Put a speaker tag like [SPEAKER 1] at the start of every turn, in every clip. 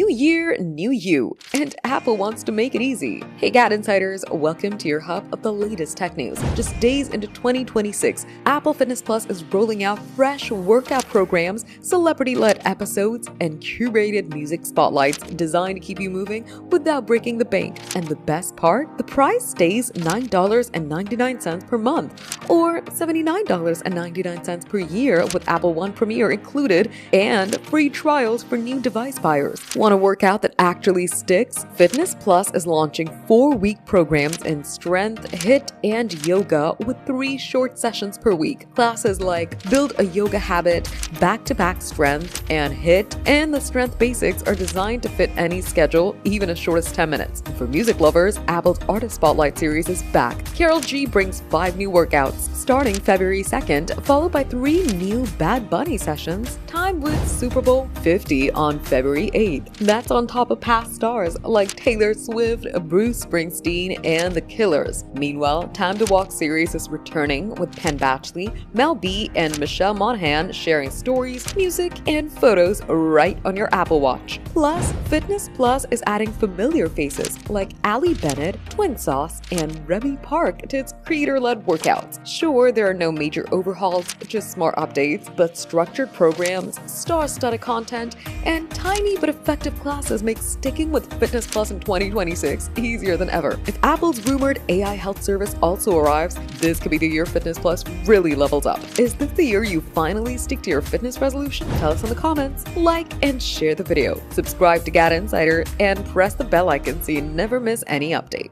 [SPEAKER 1] New year, new you, and Apple wants to make it easy. Hey GadInsiders, welcome to your hub of the latest tech news. Just days into 2026, Apple Fitness Plus is rolling out fresh workout programs, celebrity-led episodes, and curated music spotlights designed to keep you moving without breaking the bank. And the best part? The price stays $9.99 per month, or $79.99 per year with Apple One Premier included, and free trials for new device buyers. Want a workout that actually sticks? Fitness Plus is launching 4-week programs in strength, HIIT, and yoga with 3 short sessions per week. Classes like Build a Yoga Habit, Back-to-Back Strength, and HIIT, and the Strength Basics are designed to fit any schedule, even as short as 10 minutes. And for music lovers, Apple's Artist Spotlight series is back. Karol G brings 5 new workouts, starting February 2nd, followed by 3 new Bad Bunny sessions, timed with Super Bowl 50 on February 8th. That's on top of past stars like Taylor Swift, Bruce Springsteen, and The Killers. Meanwhile, Time to Walk series is returning with Penn Badgley, Mel B, and Michelle Monaghan sharing stories, music, and photos right on your Apple Watch. Plus, Fitness Plus is adding familiar faces like Ali Bennett, Twin Sauce, and Remy Park to its creator-led workouts. Sure, there are no major overhauls, just smart updates, but structured programs, star-studded content, and tiny but effective classes make sticking with Fitness Plus in 2026 easier than ever. If Apple's rumored AI health service also arrives, this could be the year Fitness Plus really levels up. Is this the year you finally stick to your fitness resolution? Tell us in the comments, like and share the video, subscribe to GadInsider, and press the bell icon so you never miss any update.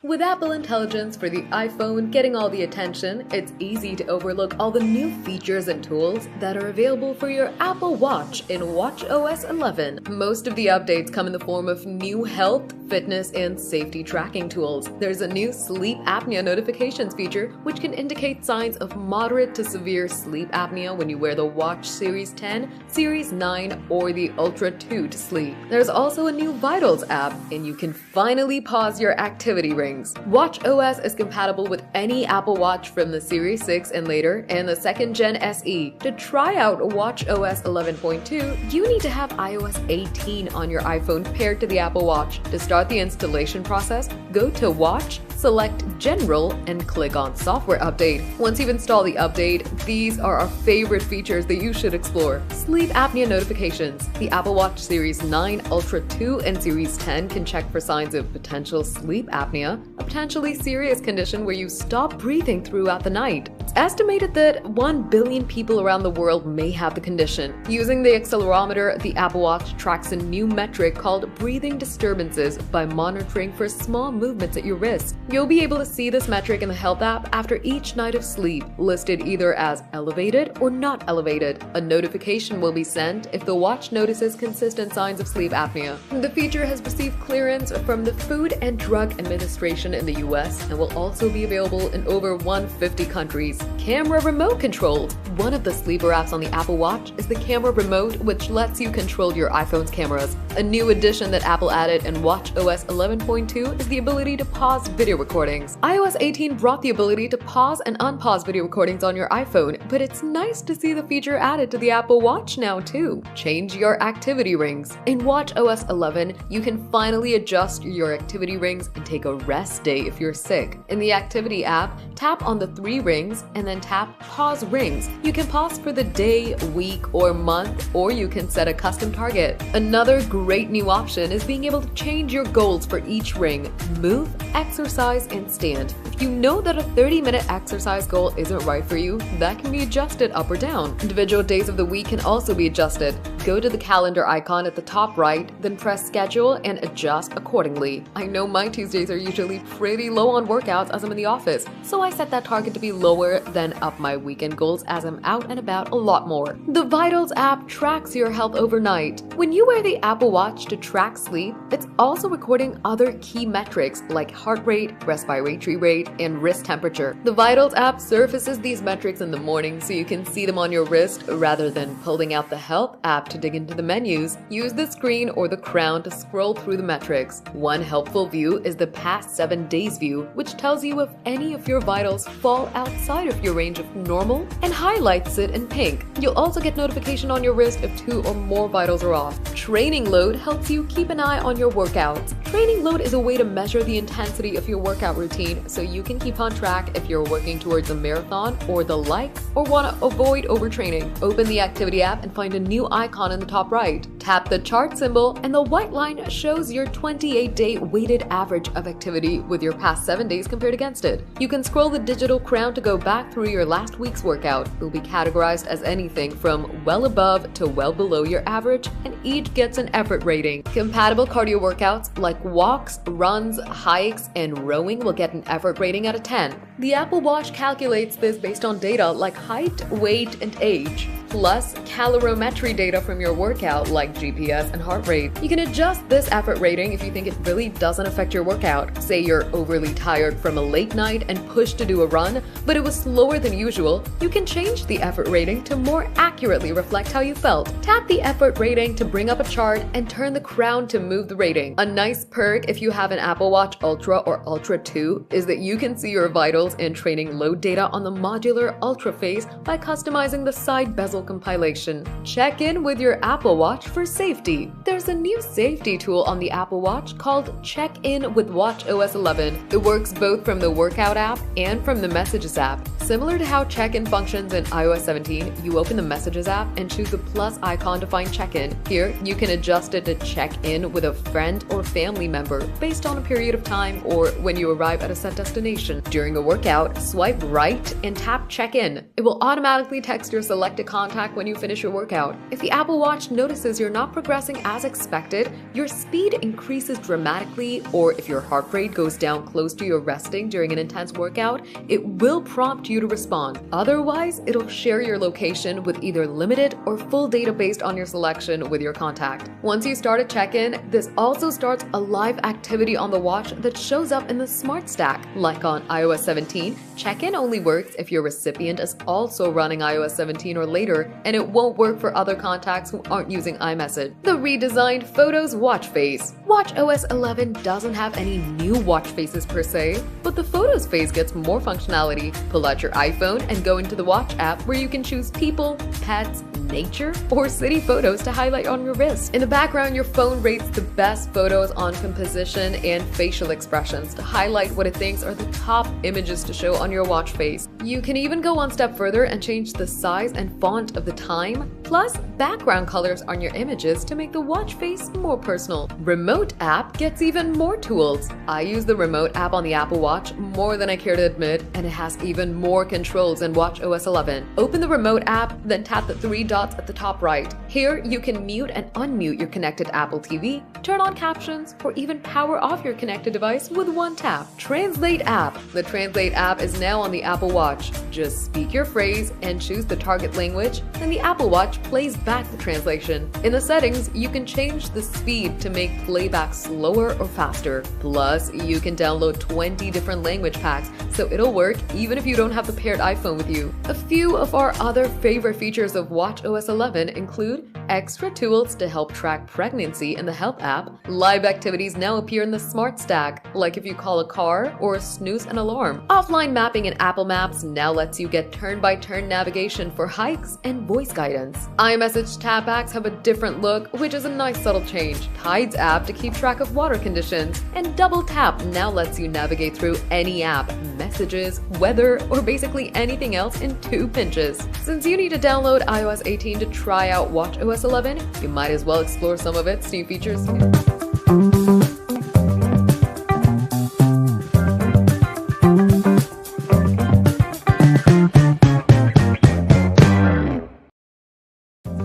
[SPEAKER 1] With Apple Intelligence for the iPhone getting all the attention, it's easy to overlook all the new features and tools that are available for your Apple Watch in watchOS 11. Most of the updates come in the form of new health, fitness, and safety tracking tools. There's a new sleep apnea notifications feature, which can indicate signs of moderate to severe sleep apnea when you wear the Watch Series 10, Series 9, or the Ultra 2 to sleep. There's also a new Vitals app, and you can finally pause your activity rings. watchOS is compatible with any Apple Watch from the Series 6 and later and the 2nd Gen SE. To try out watchOS 11.2, you need to have iOS 18 on your iPhone paired to the Apple Watch. To start the installation process, go to Watch, select General, and click on Software Update. Once you've installed the update, these are our favorite features that you should explore. Sleep apnea notifications. The Apple Watch Series 9, Ultra 2, and Series 10 can check for signs of potential sleep apnea, a potentially serious condition where you stop breathing throughout the night. It's estimated that 1 billion people around the world may have the condition. Using the accelerometer, the Apple Watch tracks a new metric called breathing disturbances by monitoring for small movements at your wrist. You'll be able to see this metric in the Health app after each night of sleep, listed either as elevated or not elevated. A notification will be sent if the watch notices consistent signs of sleep apnea. The feature has received clearance from the Food and Drug Administration in the US and will also be available in over 150 countries. Camera remote controlled. One of the sleeper apps on the Apple Watch is the Camera Remote, which lets you control your iPhone's cameras. A new addition that Apple added in watchOS 11.2 is the ability to pause video recordings. iOS 18 brought the ability to pause and unpause video recordings on your iPhone, but it's nice to see the feature added to the Apple Watch now too. Change your activity rings. In watchOS 11, you can finally adjust your activity rings and take a rest day if you're sick. In the Activity app, tap on the 3 rings and then tap Pause Rings. You can pause for the day, week, or month, or you can set a custom target. Another great new option is being able to change your goals for each ring: move, exercise, and stand. If you know that a 30-minute exercise goal isn't right for you, that can be adjusted up or down. Individual days of the week can also be adjusted. Go to the calendar icon at the top right, then press Schedule and adjust accordingly. I know my Tuesdays are usually pretty low on workouts as I'm in the office, so I set that target to be lower, then up my weekend goals as I'm out and about a lot more. The Vitals app tracks your health overnight. When you wear the Apple Watch to track sleep, it's also recording other key metrics like heart rate, respiratory rate, rate, and wrist temperature. The Vitals app surfaces these metrics in the morning so you can see them on your wrist rather than pulling out the Health app to dig into the menus. Use the screen or the crown to scroll through the metrics. One helpful view is the past 7 days view, which tells you if any of your vitals fall outside of your range of normal and highlights it in pink. You'll also get notification on your wrist if 2 or more vitals are off. Training load helps you keep an eye on your workouts. Training load is a way to measure the intensity of your workout routine so you can keep on track if you're working towards a marathon or the like, or want to avoid overtraining. Open the activity app and find a new icon in the top right. Tap the chart symbol and the white line shows your 28-day weighted average of activity with your past 7 days compared against it. You can scroll the digital crown to go back through your last week's workout. It will be categorized as anything from well above to well below your average, and each gets an effort rating. Compatible cardio workouts like walks, runs, hikes, and rowing will get an effort rating out of 10. The Apple Watch calculates this based on data like height, weight, and age, plus calorimetry data from your workout like GPS and heart rate. You can adjust this effort rating if you think it really doesn't affect your workout. Say you're overly tired from a late night and pushed to do a run, but it was slower than usual. You can change the effort rating to more accurately reflect how you felt. Tap the effort rating to bring up a chart and turn the crown to move the rating. A nice perk if you have an Apple Watch Ultra or Ultra 2 is that you can see your vitals and training load data on the modular Ultra face by customizing the side bezel compilation. Check in with your Apple Watch for safety. There's a new safety tool on the Apple Watch called Check In with watchOS 11. It works both from the Workout app and from the Messages app. Similar to how check-in functions in iOS 17, you open the Messages app and choose the plus icon to find check-in. Here, you can adjust it to check in with a friend or family member based on a period of time or when you arrive at a set destination. During a workout, swipe right and tap check-in. It will automatically text your selected contact when you finish your workout. If the Apple Watch notices you're not progressing as expected, your speed increases dramatically, or if your heart rate goes down close to your resting during an intense workout, it will prompt you to respond. Otherwise, it'll share your location with either limited or full data based on your selection with your contact. Once you start a check-in, this also starts a live activity on the watch that shows up in the Smart Stack. Like on iOS 17, check-in only works if your recipient is also running iOS 17 or later, and it won't work for other contacts who aren't using iMessage. The redesigned Photos watch face. watchOS 11 doesn't have any new watch faces per se, but the Photos face gets more functionality. Pull out your iPhone and go into the Watch app where you can choose people, pets, nature, or city photos to highlight on your wrist. In the background, your phone rates the best photos on composition and facial expressions to highlight what it thinks are the top images to show on your watch face. You can even go one step further and change the size and font of the time, plus background colors on your images to make the watch face more personal. Remote app gets even more tools. I use the Remote app on the Apple Watch more than I care to admit, and it has even more controls in watchOS 11. Open the Remote app, then tap the 3 dots at the top right. Here, you can mute and unmute your connected Apple TV, turn on captions, or even power off your connected device with one tap. Translate app. The Translate app is now on the Apple Watch. Just speak your phrase and choose the target language, and the Apple Watch plays back the translation. In the settings, you can change the speed to make playback slower or faster. Plus, you can download 20 different language packs, so it'll work even if you don't have the paired iPhone with you. A few of our other favorite features of watchOS 11 include extra tools to help track pregnancy in the Health app. Live activities now appear in the Smart Stack, like if you call a car or snooze an alarm. Offline mapping in Apple Maps now lets you get turn-by-turn navigation for hikes and voice guidance. iMessage tapbacks have a different look, which is a nice subtle change. Tides app to keep track of water conditions, and Double Tap now lets you navigate through any app, messages, weather, or basically anything else in 2 pinches. Since you need to download iOS 18 to try out watchOS 11, you might as well explore some of its new features too.